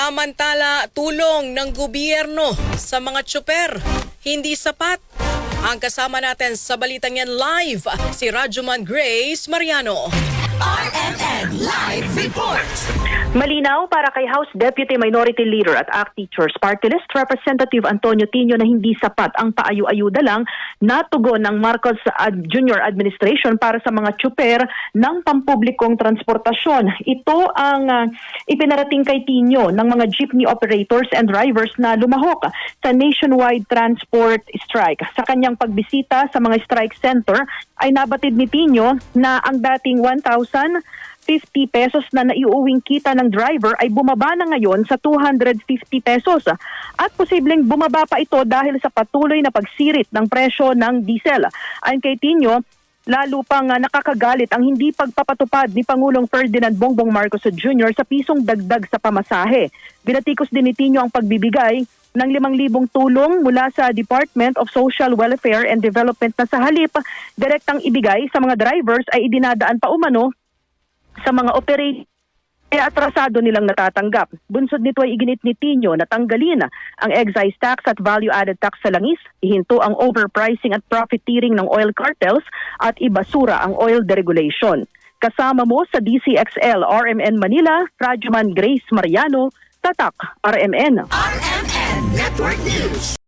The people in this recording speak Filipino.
Samantala, tulong ng gobyerno sa mga tsuper, hindi sapat. Ang kasama natin sa balitang yan live, si Rajuman Grace Mariano. RMN Live Report. Malinaw para kay House Deputy Minority Leader at ACT Teachers Party List Representative Antonio Tino na hindi sapat ang paayu-ayuda lang na tugon ng Marcos Jr. Administration para sa mga tsuper ng pampublikong transportasyon. Ito ang ipinarating kay Tino ng mga jeepney operators and drivers na lumahok sa nationwide transport strike. Sa kanyang pagbisita sa mga strike center ay nabatid ni Tino na ang dating 1,050 pesos na naiuwing kita ng driver ay bumaba na ngayon sa 250 pesos. At posibleng bumaba pa ito dahil sa patuloy na pagsirit ng presyo ng diesel. Ayon kay Tino, lalo pang nakakagalit ang hindi pagpapatupad ni Pangulong Ferdinand Bongbong Marcos Jr. sa pisong dagdag sa pamasahe. Binatikos din ni Tino ang pagbibigay ng 5,000 tulong mula sa Department of Social Welfare and Development na sa halip direktang ibigay sa mga drivers ay idinadaan pa umano sa mga operator kaya atrasado nilang natatanggap. Bunsod nito ay iginit ni Tino na tanggalin ang excise tax at value-added tax sa langis, ihinto ang overpricing at profiteering ng oil cartels at ibasura ang oil deregulation. Kasama mo sa DCXL RMN Manila, Rajuman Grace Mariano, Tatak RMN. RMN Network News.